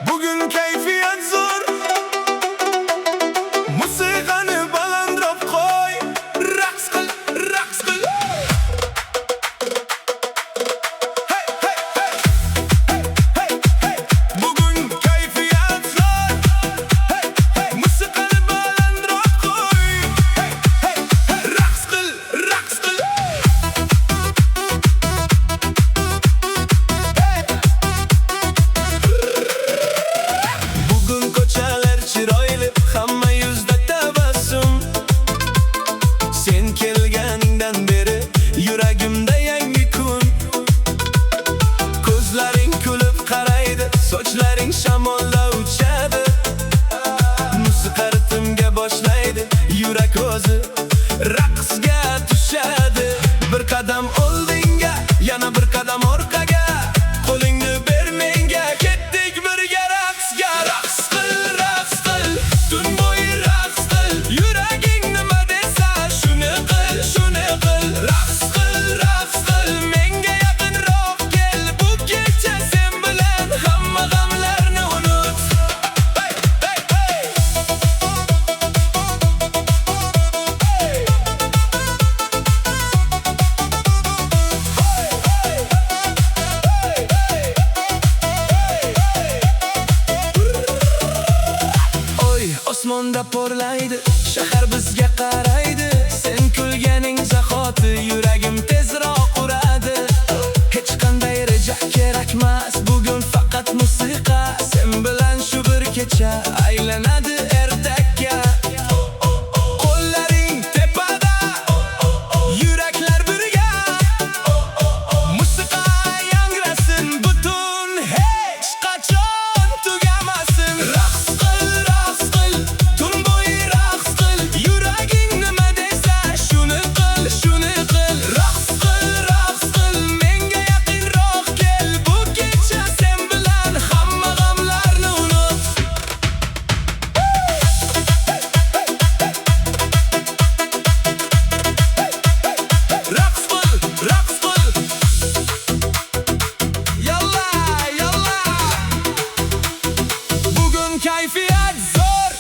Bugün keyfiyat zor, musiqani balandroq qo'y, raqs qil, raqs qil. Hey hey hey, hey hey hey. Bugün keyfiyat zor, hey hey. Musiqani balandroq qo'y, hey hey hey. Raqs qil, raqs qil. Bugün ko'chalar chiroyli, hamma yuzda tabassum. Sen kelganingdan beri yuragimda yangi kun. Ko'zlaring kulib qaraydi, sochlaring shamolda uchadi. Musiqa ritmga boshlaydi, yurak o'zi raqsga tushadi. Bir qadam oldinga, yana bir qadam orqaga. Qo'lingni ber menga, ketdik birga raqsga. Raqs qil, raqs qil, tun bo'yi raqs qil. Yuraging nima desa shuni qil, shuni qil. Raqs qil, raqs qil, menga yaqinroq kel. Bu kecha sen bilan hamma g'amlarni unut. Hey hey hey. Oy, osmonda porlaydi, shahar bizga qaraydi. Sen kulganing zahoti yuragim tezroq uradi. Hech qanday reja kerakmas, bugun faqat musiqa. Sen bilan shu bir kecha aylanadi ertakka. Qo'llaring tepada, yuraklar birga. Musiqa yangrasin butun, hech qachon tugamasin. Raqs qil, raqs qil, tun bo'yi raqs qil. Yuraging nima desa shuni qil, shuni qil. Raqs qil, raqs qil, menga yaqinroq kel. Bu kecha sen bilan hamma g'amlarni unut. Raqs qil, raqs qil. Yalla, yalla. Bugün keyfiyat zor.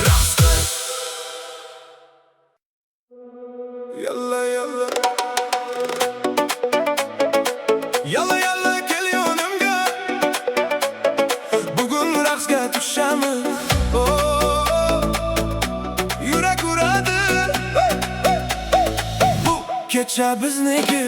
Raqs qil. Yalla, yalla. Yalla, yalla, kel yonimga. Bugün raqsga tushamiz. Yurak uradi. Bu kecha bizniki.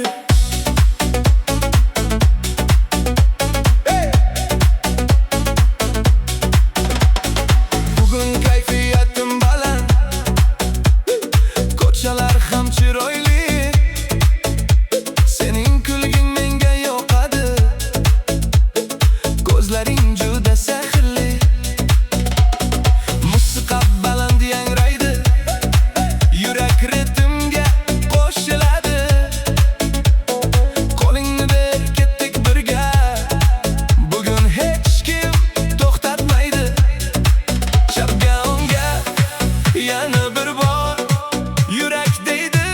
Bugün kayfiyatim baland, ko'chalar ham chiroyli. Sening kulging menga yoqadi, ko'zlaring juda sehrli. Musiqa baland yangraydi, yurak ritmga qo'shiladi. Qo'lingni ber, ketdik birga. Bugun hech kim to'xtatmaydi. Chapga o'ngga yana bir bor yurak deydi.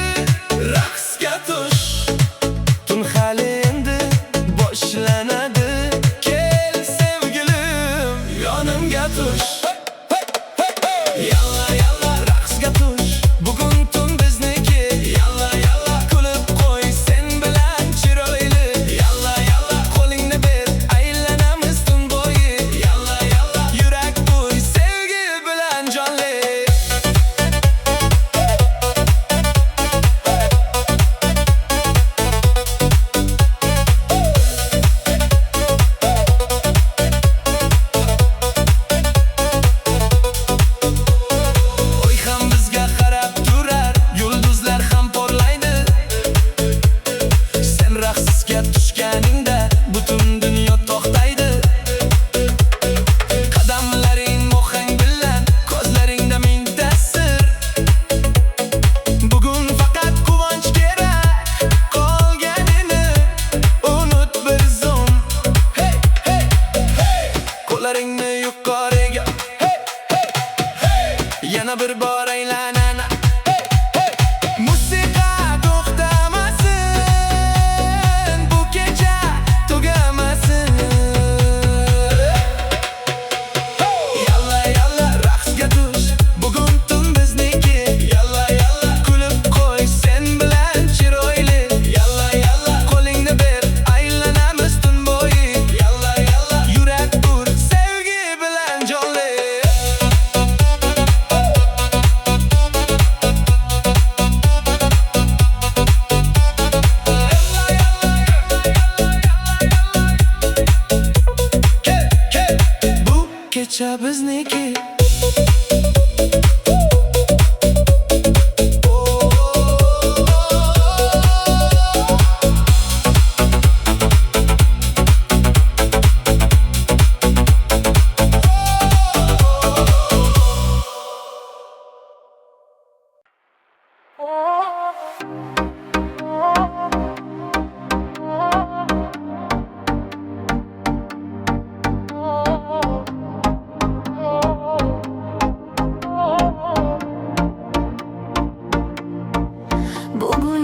Bugun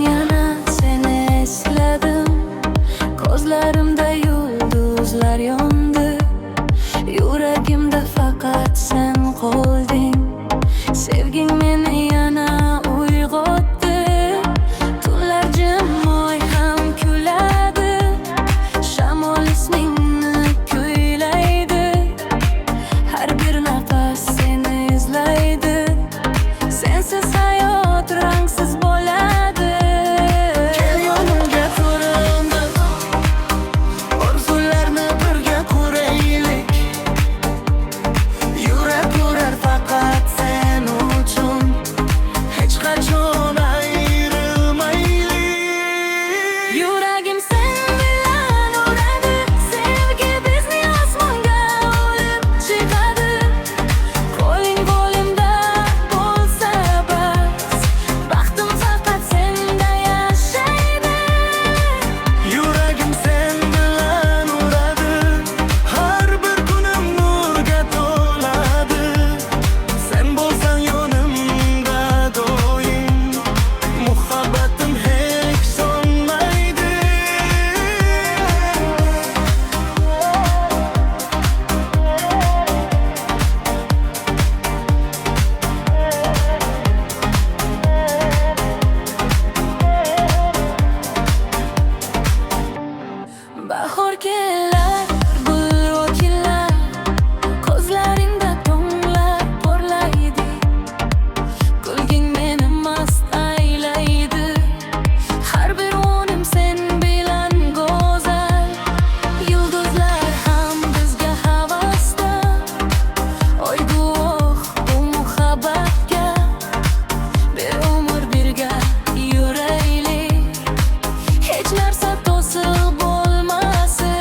yana seni esladim, ko'zlarimda yulduzlar yondi, yuragimda faqat sen qolding. Sevging meni yana uyg'otdi, tunlar jimoy ham kuladi, shamol ismingni kuylaydi, har bir nafas seni izlaydi, sensiz hayot rangsiz bo'ladi. Kel yonimga ko'rindi, orzularni birga quraylik. Yurak urar faqat sen uchun, hech qachon ayrilmaylik. Yuragim sen bilan uradi, sevgi bizni osmonga olib chiqadi. Qo'ling qo'limda bo'lsa bas, baxtim faqat senda yashaydi. Yuragim sen bilan uradi, har bir kunim nurga to'ladi. Sen bo'lsang yonimda doim, muhabbatim hech so'nmaydi. Bahor kelar, gul o'kilar, ko'zlaringda tonglar porlaydi, kulging meni mast aylaydi, har bir o'nim sen bilan go'zal. Yulduzlar ham bizga havasda, oy guvoh bu muhabbatga, beumr birga yuraylik, hech narsa to'siq bo'lmasin.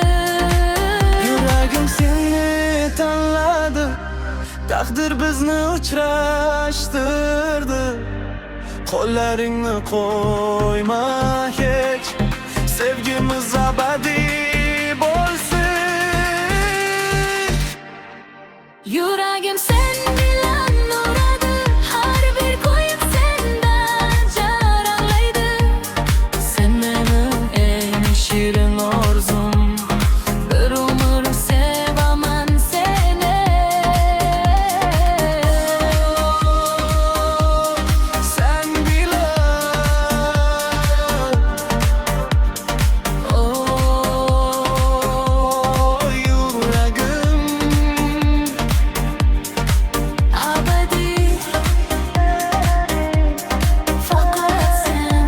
Yuragim seni tanladi, taqdir bizni uchrashtirdi. Qo'llaringni qo'yma hech, sevgimiz abadiy bo'lsin. Yuragim sen bilan uradi, har bir ko'yib sendan jaranglaydi. Sen mening eng shirin orzum, bir umr sevaman seni. Sen bilan, oh yuragim Abadiy, faqat sen.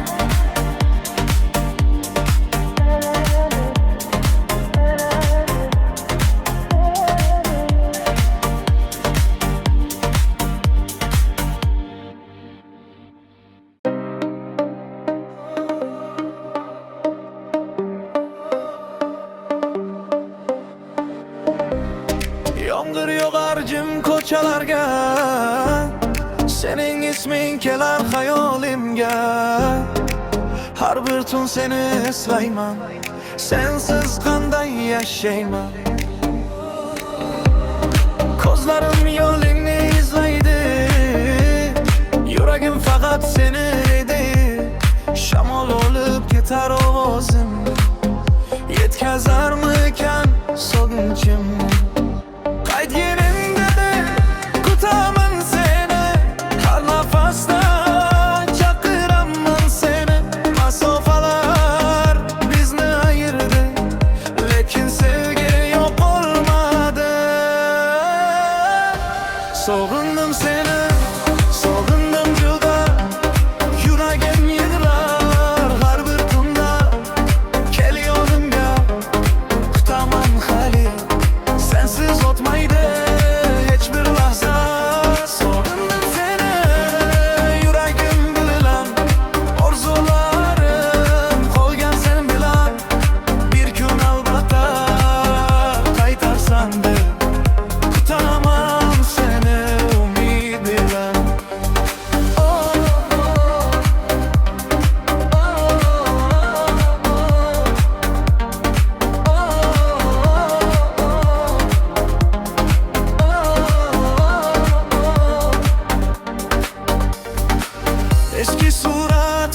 Yomg'ir yog'ar jim ko'chalarga, sening isming kelar xayolimga. Har bir tun seni eslayman, sensiz qanday yashayman. Ko'zlarim yo'lingni izlaydi, yuragim faqat seni edi. Shamol olib ketar ovozim, yetkazarmikan so'ginchim. Qaytganingda de kutaman seni, har nafasda chaqiraman seni. Masofalar bizni ayirdi, lekin sevgi yo'qolmadi. Sog'indim seni, sog'indim juda, yuragim yig'lar har bir tunda. eski surat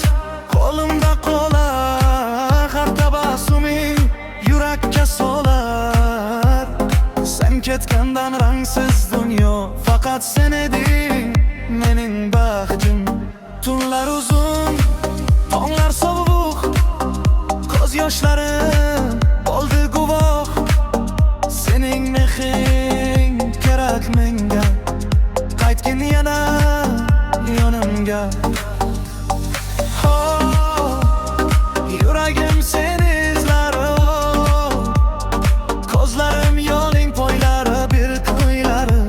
qo'limda qolar, har tabassuming yurakka solar. Sen ketgandan rangsiz dunyo, faqat sen eding mening baxtim. Tunlar uzun, tonglar sovuq, ko'z yoshlarim bo'ldi guvoh. Sening mehring kerak menga, qaytgin yana yonimga. Oh, yuragim seni izlar, oh. Ko'zlarim yo'ling poylari, bir ko'ylari.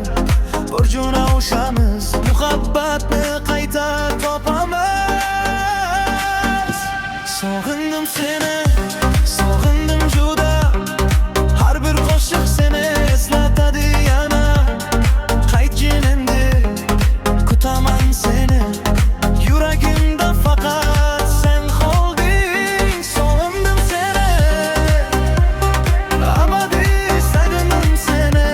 Burjuna o'shamiz, muhabbatni qayta topamiz. Sog'indim seni, sog'indim juda. Har bir qo'shiq seni eslatadi yana. Qaytgin endi, kutaman seni. Yuragimda faqat sen qolding. Sog'indim seni, abadiy sevdim seni.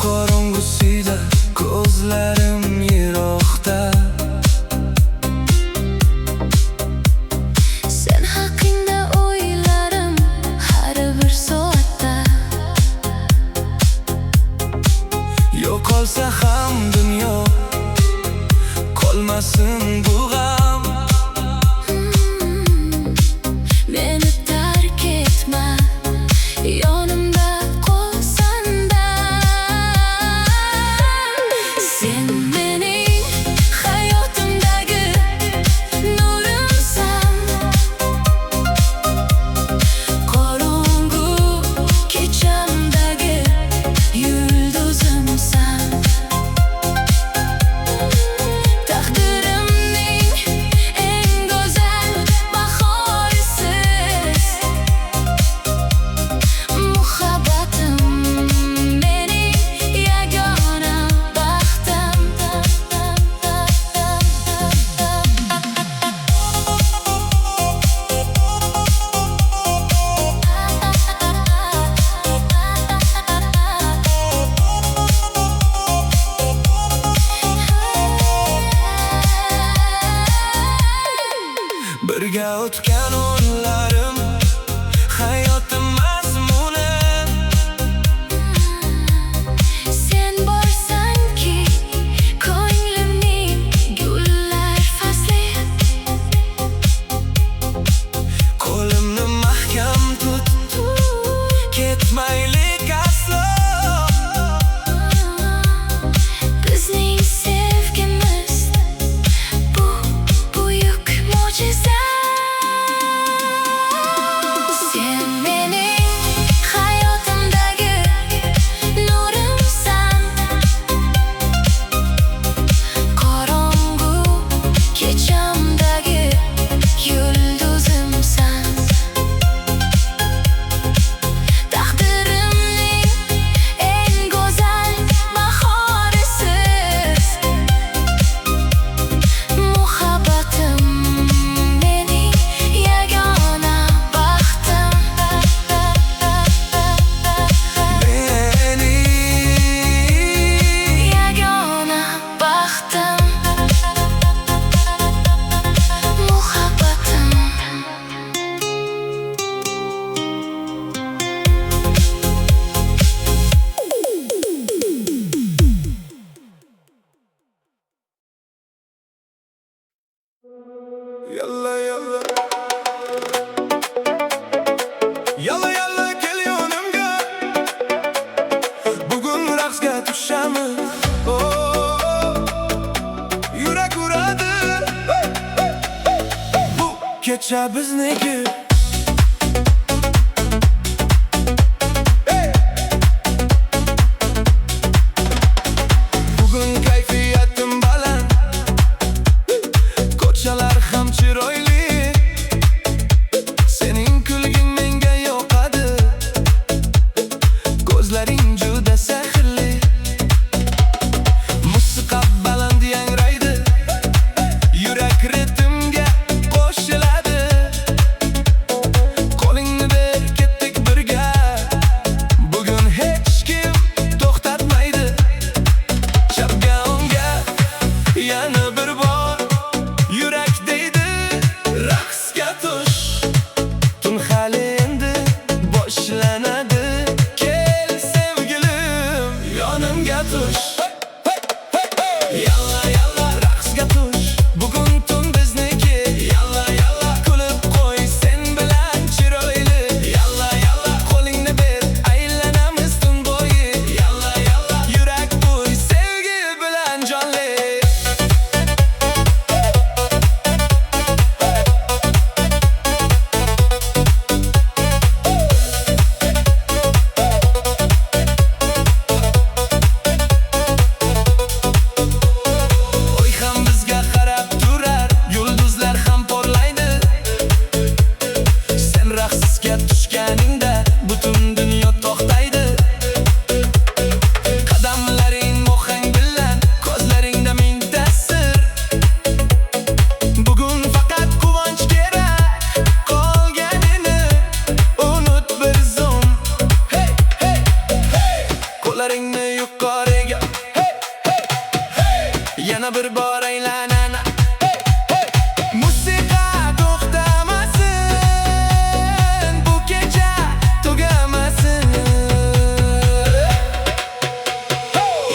Qorong'usida ko'zlarim yiroqda. Sen haqingda o'ylarim har bir soatda. Yo'qolsa ham dunyo, qolmasin bu g'am. Meni tark etma, yonimda qolsanda. Sen mening hayotimdagi nurimsan, qorong'u kechamdagi yulduzimsan. Taqdirimning eng go'zal bahorisiz. Muhabbatim mening yagona baxtim. Birga o'tgan o'yinlarim, hayotim mazmuni. Sen borsanki, ko'nglimning gullar fasli. Qo'limni mahkam tut, ketmaylik aslo. Bizning sevgimiz bu buyuk mo'jiza. Bugun raqsga tushamiz. Yurak uradi. Bu kecha bizniki. Bugun kayfiyatim baland. Ko'chalar ham chiroyli. Sening kulging menga yoqadi. Ko'zlaring juda sehrli. Musiqa baland yangraydi. Yurak ritmga qo'shiladi. Qo'lingni ber, ketdik birga. Bugun hech kim to'xtatmaydi. Chapga o'ngga yana bir bor yurak deydi. Raqsga tush. Tun hali endi boshlanadi. Kel sevgilim, yonimga tush. Yalla yalla raqsga tush. Bugun tun bizniki. Yalla yalla kulib qo'y sen bilan chiroyli. Yalla yalla qo'lingni ber, aylanamiz tun bo'yi. Yalla yalla yurak uy sevgi bilan jonli. Oy ham bizga qarab turar, yulduzlar ham porlaydi. Sen raqsga tushganingda butun dunyo to'xtaydi. Qadamlaring mohang bilan, ko'zlaringda ming ta'sir. Bugun faqat quvonch kerak, qolganini unut bir zum. Hey hey hey, qo'llaringni yuqoriga. Hey hey hey, yana bir bor aylanana. Hey hey, musiqa to'xtamasin, bu kecha tugamasin.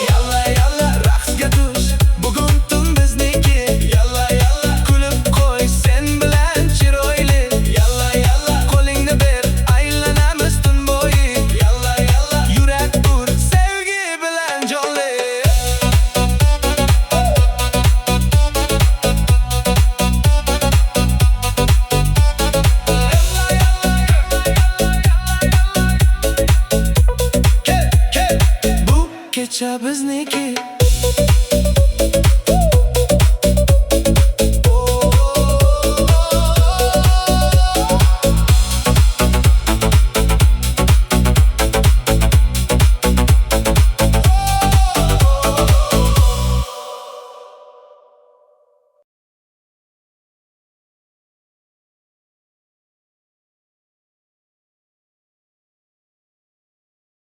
Yalla yalla raqsga tush. Bugun tun bizniki. Yalla yalla kulib qo'y sen bilan chiroyli. Yalla yalla qo'lingni ber, aylanamiz tun bo'yi. Yalla yalla yurak ur sevgi bilan jonli. Bu kecha